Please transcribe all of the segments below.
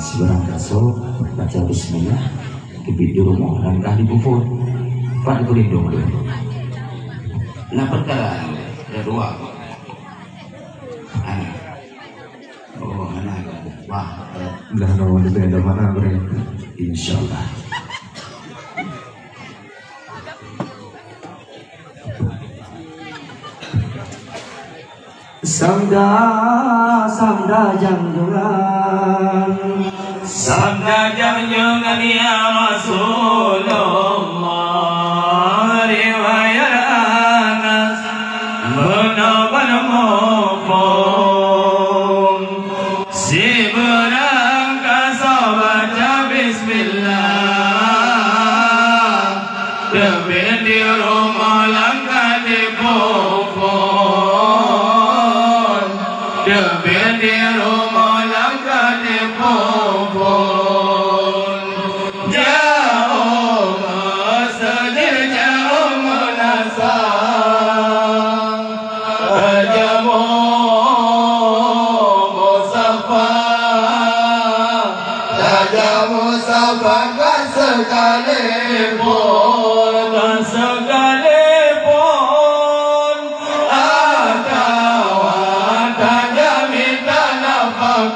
Sebarang kasut baca bismillah kebit di rumah langkah di bufur pak berlindung dulu. Nah perkara ada dua anak. Oh anak wah udah nawa di beda mana bre insyaallah. Samda jangjungan ya Rasulullah riwayat Anas menawan mufum si berangkat baca bismillah demi di rumah langkah di pupun demi di rumah langkah di pupun jauh masjid jauh menasah jamu musafah sekalipun atau tak minta nafkah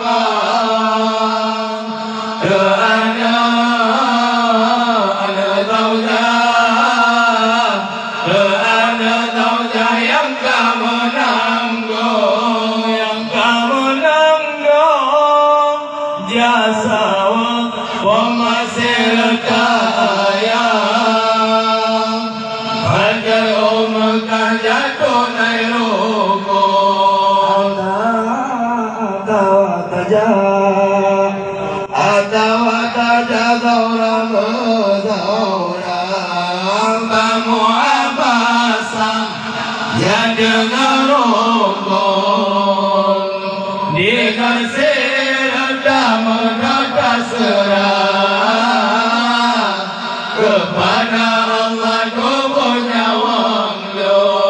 kerana ada zaujah yang kamu nanggung jasa ومسير kaya Hajar umkah jatuh naik rukun Atau daura Kamu abasah ya dengan rukun dikasih menata serah kepada Allah ku punya wanglun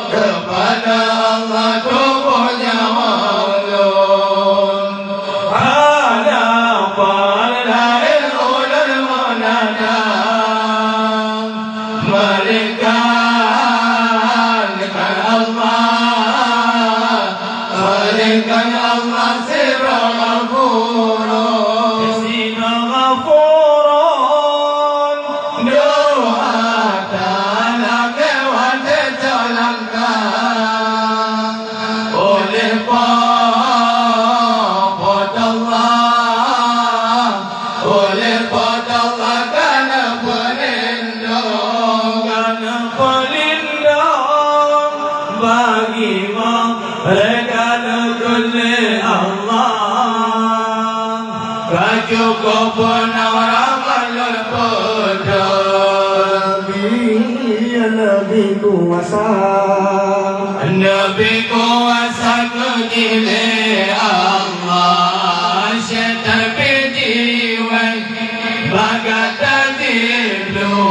kepada Allah ku punya wanglun ada palain ulul munada melingkarkan Allah melingkarkan Allah sirah bagi mereka negeri Allah kecukupan orang berpedang Nabi kuasa kejili Allah syaitan berjiwa bagat terdilung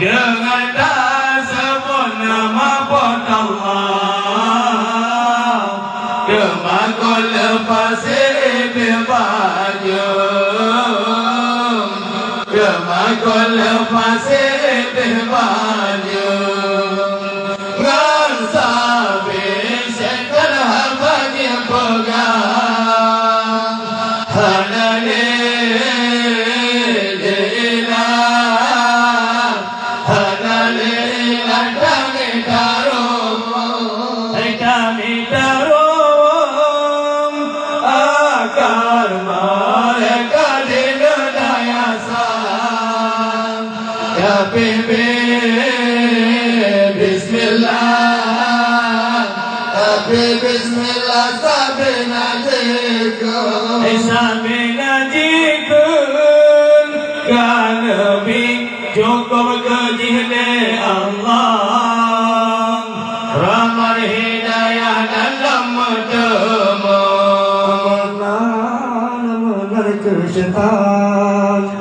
dengan tak sebut nama pot Allah kemakul lepas baju kemakul lepas baju ngan sabi syaitan habanya pegang kami taruh agar mereka dinayasan tapi bismillah sabi najikun kan lebih cukup kejihne Allah rahmat hidayah dalam temu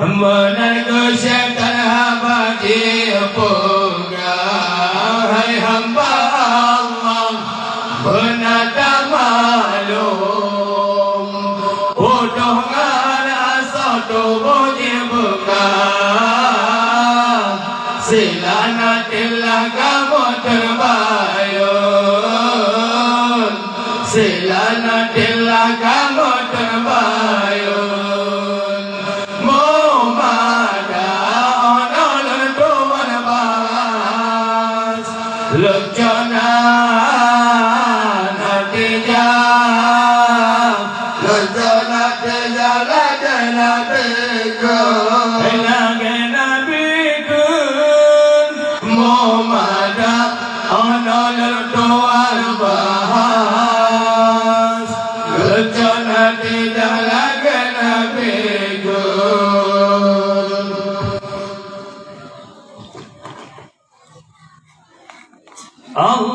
menarik syaitan habadi pegang Selanatillah kamu terbayun, selanatillah kamu terbayun. Mumada onol tuan bas, lejonan hati jam, lejonan hati jam, Allah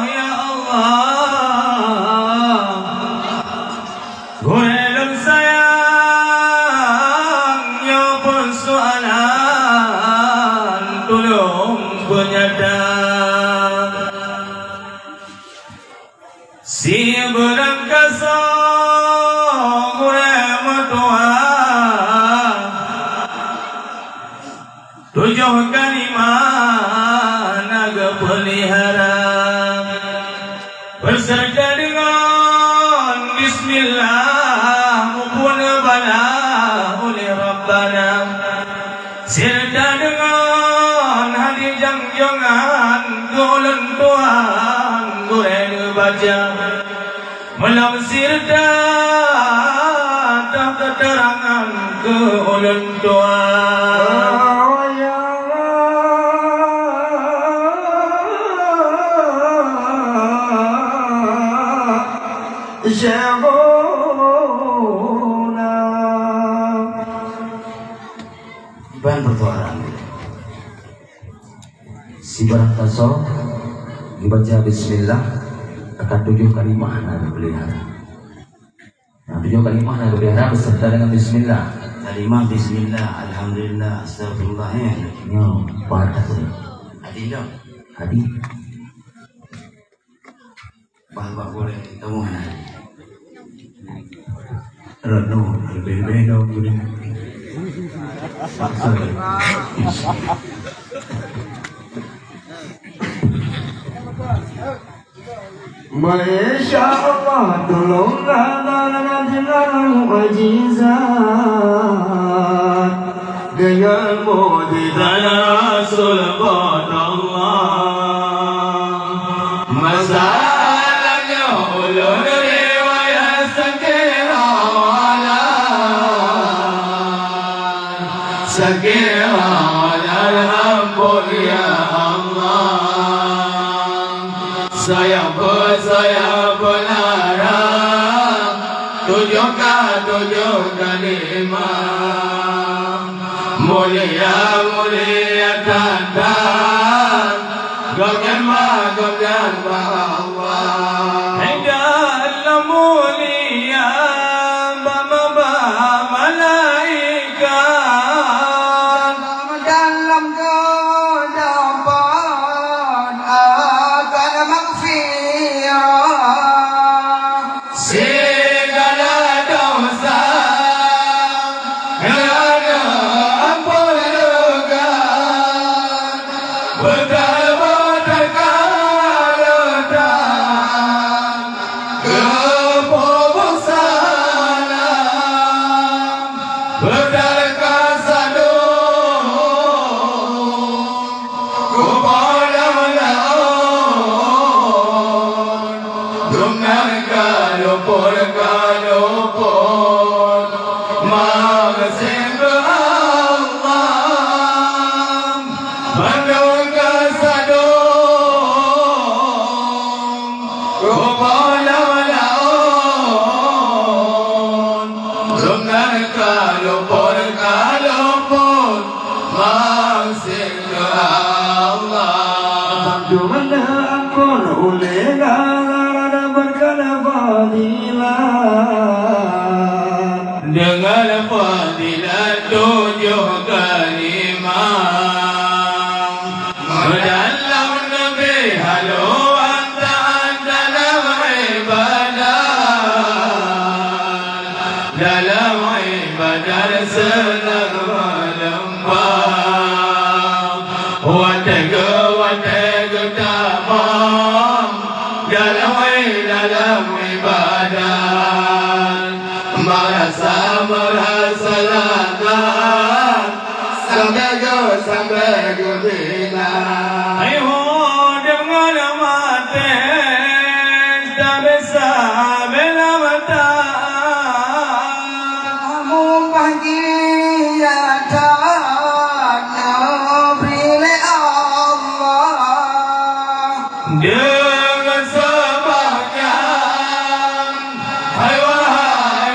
ya Allah, gue belum sayang ya persoalan tolong penyadar si berangkasa gue mertua tujuh kalimat naga pelihara berserta dengan bismillah maupun bala oleh Rabbana serta dengan hadir jangjongan golon Tuhan goreng baca malam serta tak keterangan ke olon Tuhan. Bahan bertuaran si barang tasawuf dibaca bismillah akan 7 kalimah naga pelihara. Nah, 7 kalimah naga pelihara beserta dengan bismillah. Kalimah bismillah, alhamdulillah, astagfirullah ya. Nyo, pada tu. Hadi dong. Hadi. Bapak boleh temu mana? Rano, lebih-lebih dong gini. Paksa. Masya Allah, tolonglah dengan mukjizat dengan mukjizat Rasul Allah. Masalahnya ulun riwayat sekiranya ampun ya Allah. Saya berlarang 7 kalimah mulia tandang gomyan Allah dalam mulia malaikat dalam kedapan akan maghfirah segala dosa kerana ampun dugaan betul-betul datang kebosanan berdalkan sadung kepada melaun dengan kalupun maksud Allah berdalkan sadung kepada melaun dengan kalupun maksud Allah Mana ampun oleh gara berkala fadilah dengan fadilah 7 kalimah dalam Nabi haluan ta'an dalam ibadah senang malam Watega tamam dalam ibadah merasa lega sampai gembira. Ayo dengan mati tak bisa bela mata. Kamu pagi ada Nabi Allah dengan sebabnya. Hai wahai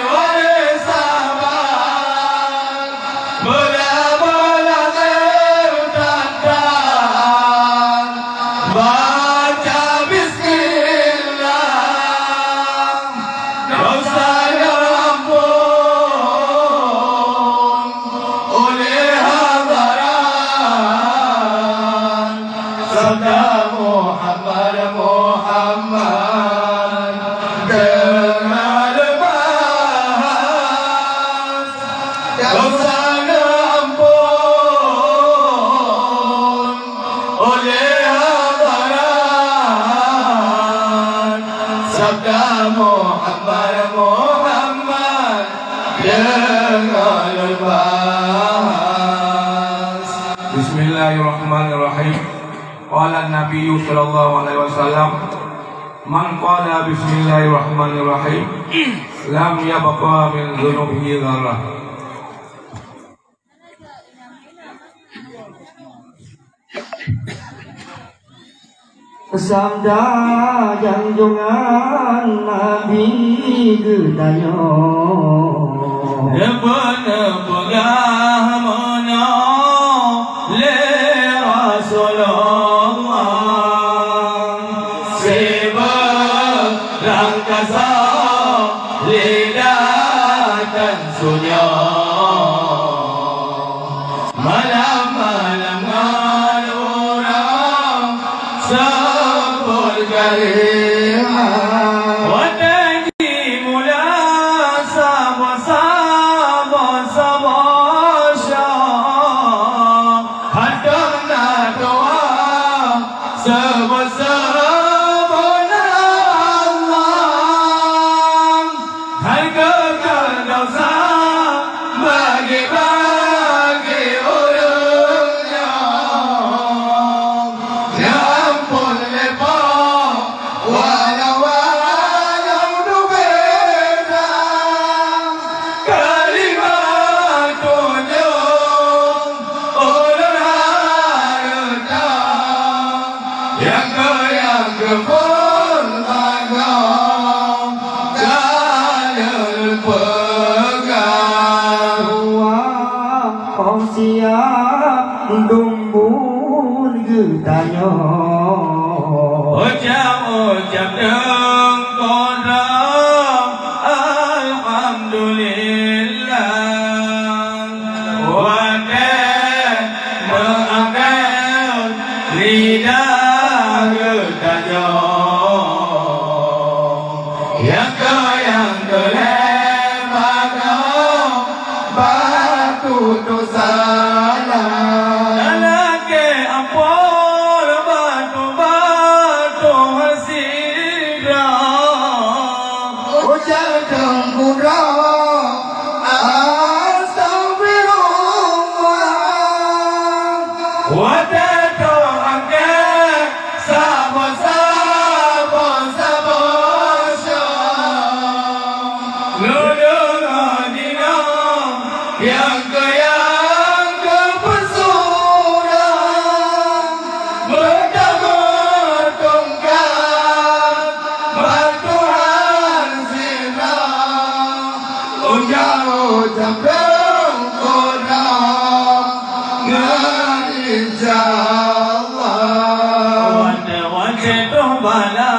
sahabat, bola-bola tertantang, baca bismillah, dosa ampun oleh hadirat sabda Muhammad dengan lepas dosa ampun oleh hadirat sabda Muhammad dengan lepas. Bismillahirrahmanirrahim. Qala Nabi sallallahu alaihi wasallam, man qala bismillahirrahmanirrahim lam yabqa min dhunubihi dzarrah. Sabda janjungan Nabi gedanya Nepegah mana le Rasulullah seberang kasa lidah dan sunyi malam-malam dengan orang sebut kalimah watagi mula sabar syah hadana doa sebut Allah harga dosa bagi orangnya ya ampun lepas walau berbeza kalimat tunjuk ulun harta yang pun agam dalil pegang kau siap dumbul gedanya ucap dengkora alhamdulillah wadah mengambil lidah gedanya yang terlepas batu dosa lelaki ampun batu hasidra ujar dengkura astagfirullah wadah doakan sabar syah nurul adina yang kepesona berdamai tongkat bertuhan zina ucap dengkura dengan insyaallah wate toh bala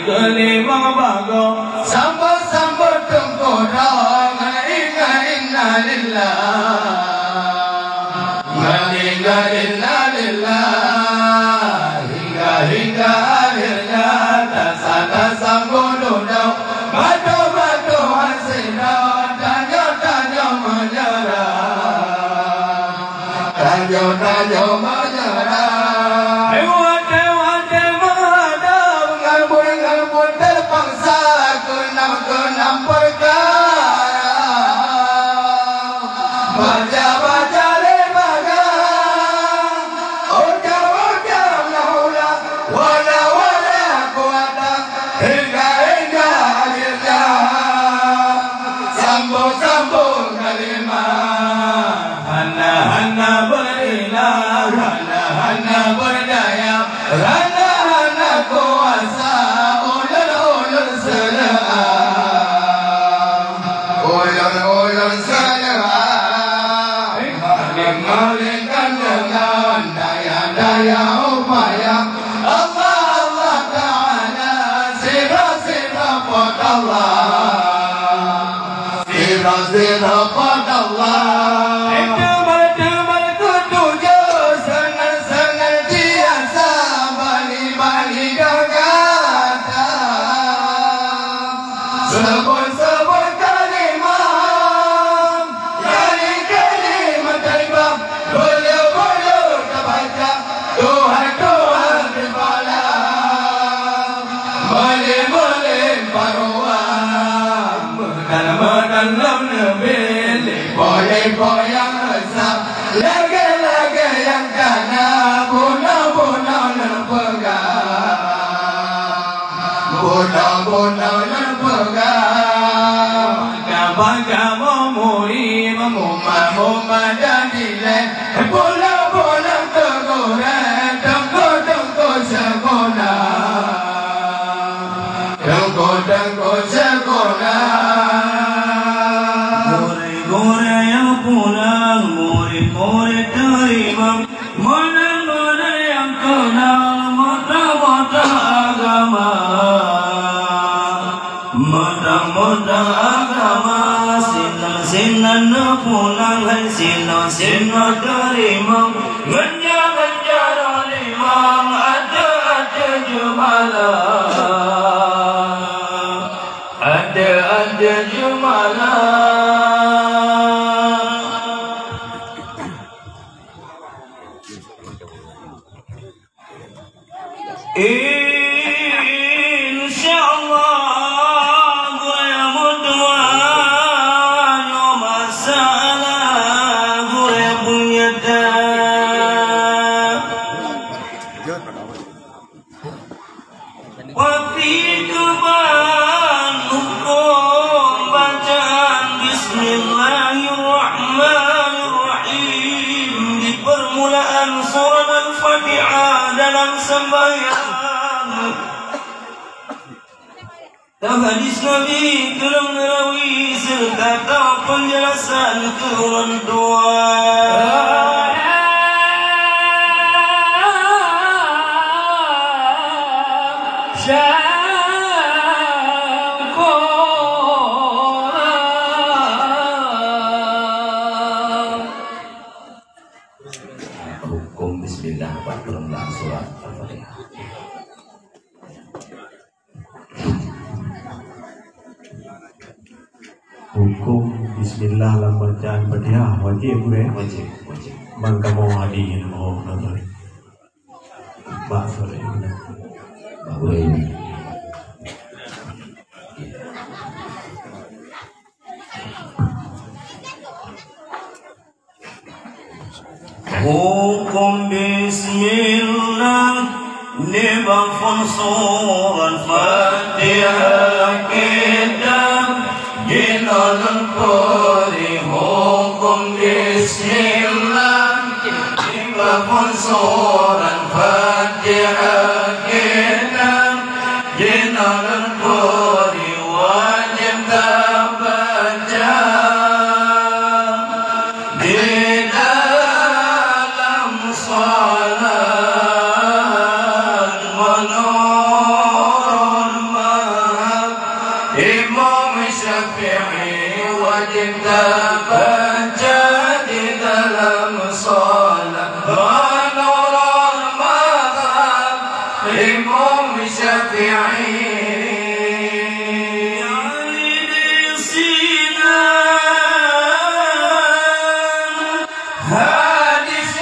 geli mabago sambut dengkura inna lillah hingga akhirnya tak sambut duduk batu hasilnya tanya menyerah tajo menyerah. Dewa menghadap, ngabur terpaksa kenam perkara. Baca lembaga, oja laula, wala kuata, hingga akhirnya sambung kalimah. Hana berilah, hana berdaya, hana kuasa, ulur selah, ulur selah. Mengalihkan dengan daya upaya Allah Ta'ala, sirah pot Allah, sirah pot Allah. Teman ketujuh senang biasa bali kata, sebut kalimah, dari kalimat teribam, boleh terbaca, Tuhan kepala, boleh paruah, dalam nebeli, boleh yang resah, lagi yang kena bunuh lerpegang, bangga memuri memumah jadilah, bola tegurang, tengku segona, tengku segona. Gore yang pulang, murid terima, mana yang kenal mata agama, mata agama. Sinan pulang, sinan terima, ganja limang, ada jumalah, ada jumalah. Insyaallah gue mutuan masalah gue punya dah. Waktu depan hukum bacaan Bismillahirrahmanirrahim di permulaan surah Al-Fatihah dalam sembahyang. Hadis Nabi dalam Nawawi serta penjelasan keorang tua. Hukum Bismillah permulaan surat Al-Fatihah. Hukum Bismillah dalam bacaan Fatihah wajib boleh? Wajib. Bangka mau hadir mau nonton. Bak sore ini. Boleh. Hukum Bismillah nibafun surah Fatihah kita Jinalul Quri. Hukum Bismillah nibafun surah Fatihah kita Jinalul Quri. Wajib tak baca di dalam salat menurut mazhab Imam Syafi'i. Wajib tak baca di dalam salat menurut mazhab Imam Syafi'i. Hadis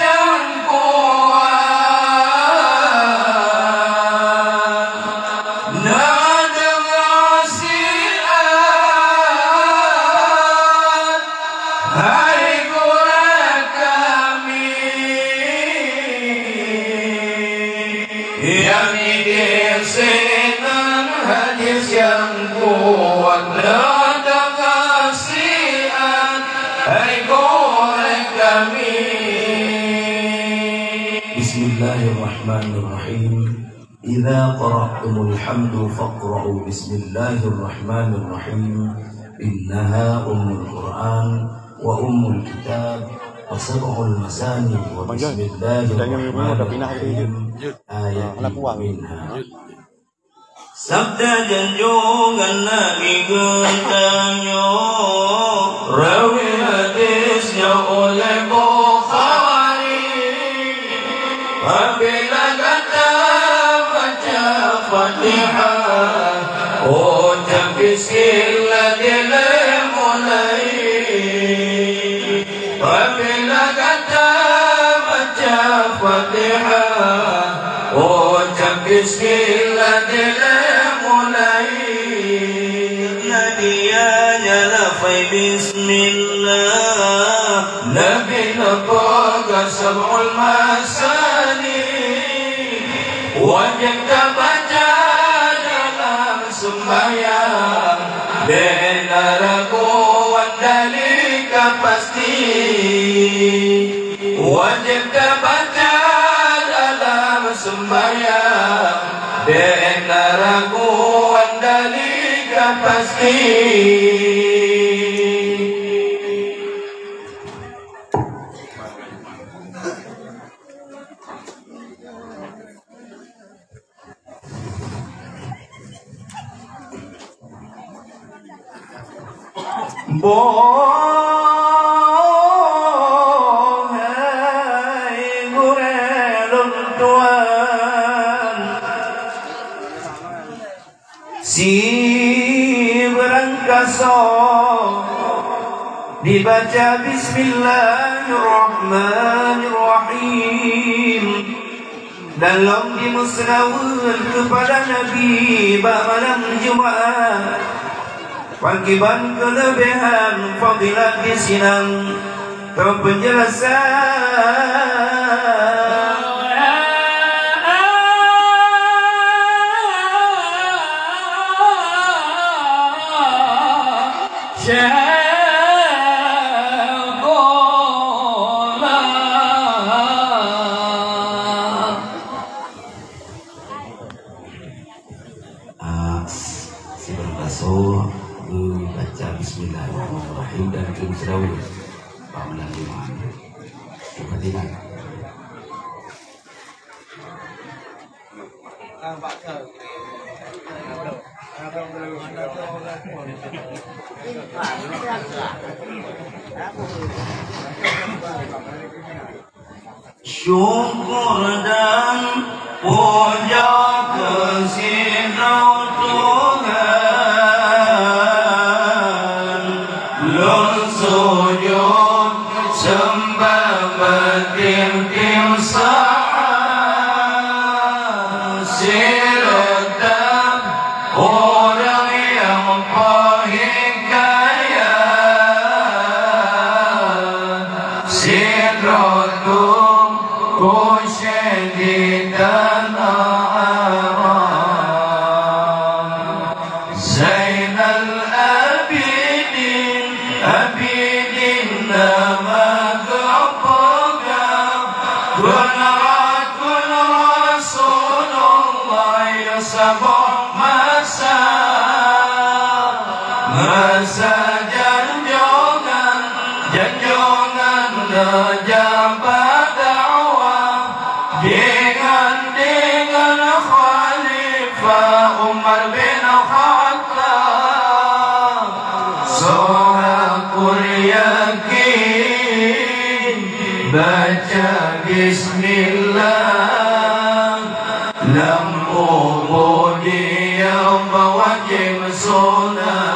yang diisikan hadis yang kuat dan kasihan, hai korek kami. Bismillahirrahmanirrahim. Idza qara'tumul hamdu faqra'u bismillahirrahmanirrahim. Innaha ummul Qur'an wa ummul kitab wa sab'ul masani wa bismillahirrahmanirrahim. Ayat minha. Sabda junjungan Nabi katanya, Rawi hadisnya oleh Bukhari. Apabila kata baca Fatihah, ucap bismillah dimulai. Apabila kata baca Fatihah, ucap bismillah dimulai. Nadianya lafai bismillah, Nabi nabaga sab'ul masani, wajib baca dalam sembahyang, benar kuat dalika pasti. Wajib baca dalam sembahyang, benar kuat dalika pasti. Bohai gurelun tuan, si berangkasa dibaca bismillahirrahmanirrahim dalam dimusnahkan kepada Nabi malam Jumat. Wakiban kelebihan fadilat di sinang penjelasan. Si berbaso baca bismillahirrahmanirrahim dan Musrawi Pamlan Jumat. Kemudian syukur dan puja kesidau Tuhan, lun sujud sembah bertim-tim sahah, siretan orang yang pahit kaya, sidratum kusyid di tanah Arab, Zainal Abidin, Abidin nama kepoga, Gunaratun Rasulullah Yusabah masa janjongan jabat dakwah dengan Khalifah Umar bin Khattab, sohakul yakin baca bismillah, lam ubudiyah wajib sunnah.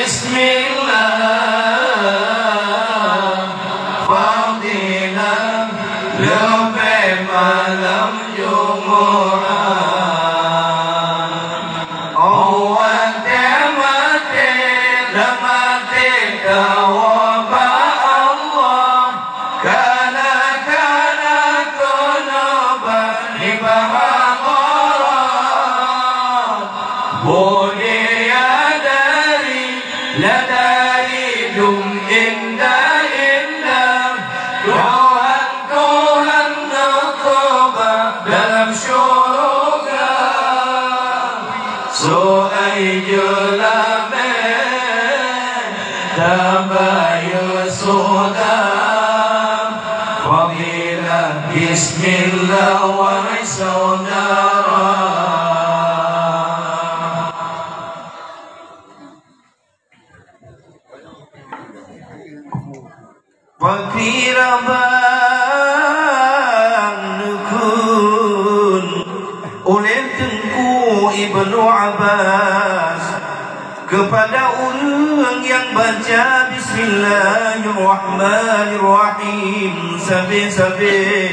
Bismillah Ladai hidung indah-indah, Tuhan Naqaba dalam syurga. So ai jelame tabayu suda, Fadilah Bismillah wa saudara. Fakir abang nukun oleh Tengku Ibnu Abbas kepada orang yang baca Bismillahirrahmanirrahim sampai-sampai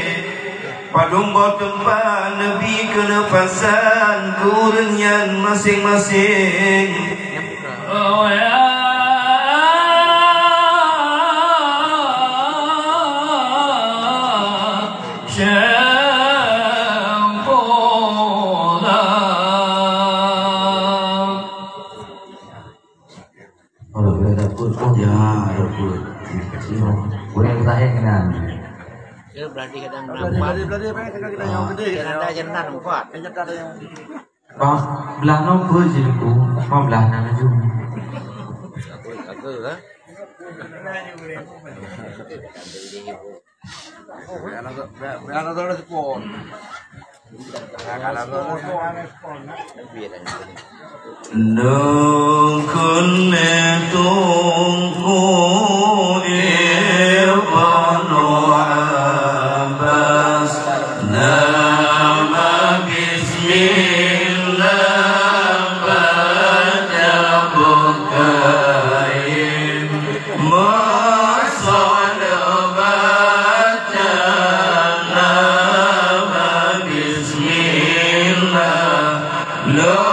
padumba tempat Nabi kena pasan kurnian masing-masing. Oh ya berarti kadang berarti kita yang gede ada jantan kuat Pak belah nopo jilku mau belah nana juga aku lah anak tu respon Nukun metungku Ibnu Abbas nama Bismillah baca bukain masalah baca nama Bismillah lo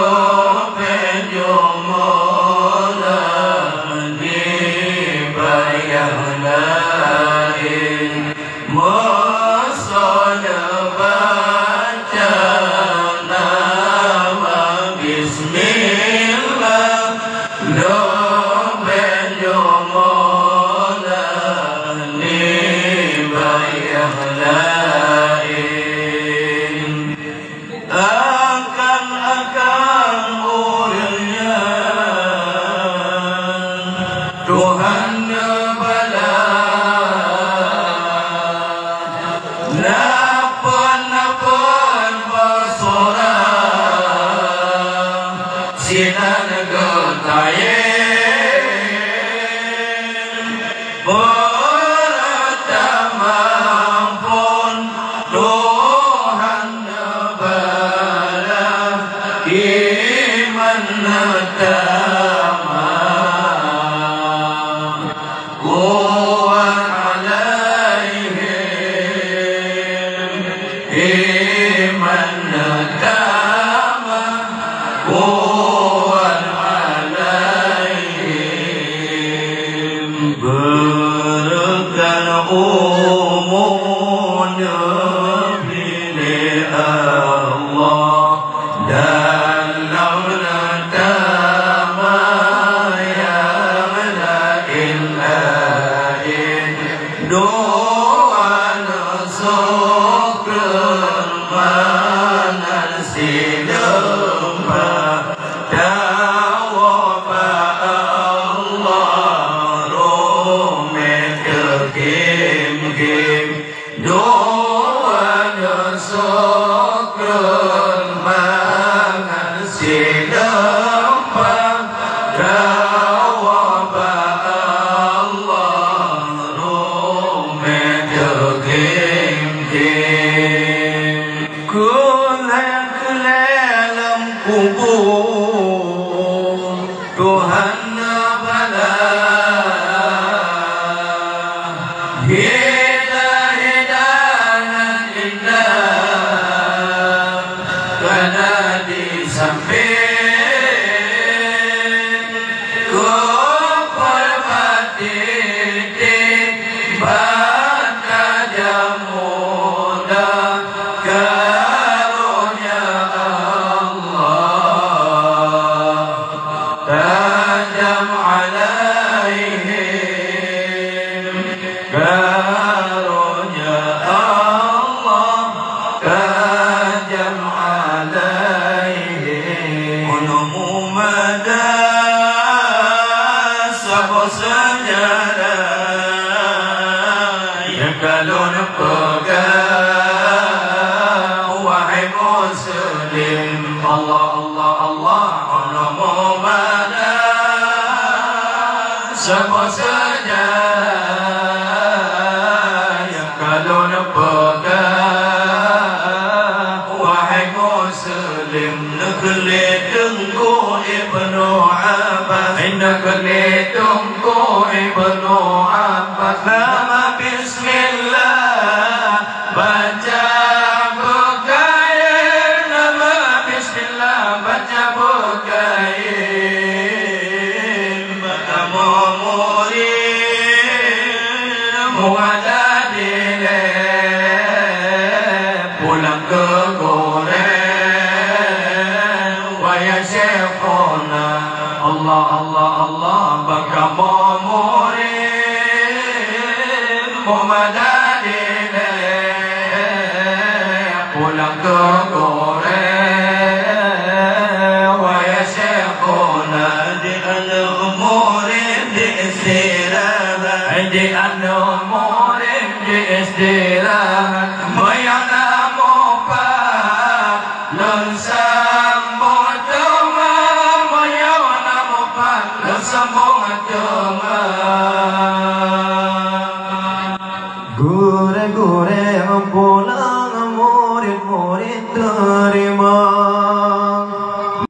tajam ala kalun pegang wahai muslim Allah Allah Allah nama mana semua saja yang kalun pegang wahai muslim negeri dengku Ibnu Abbas negeri dengku Ibnu Abbas nama bismillah baca bukain nama bismillah baca bukain kamu murid muadadile pulang ke goreng waya syekhona Allah Allah Allah bakamu murid muadadile pulang ke goreng waya syekhona di al-murid di istirahat di al-murid di istirahat mayana mopat lonsang botoma mayana mopat lonsang botoma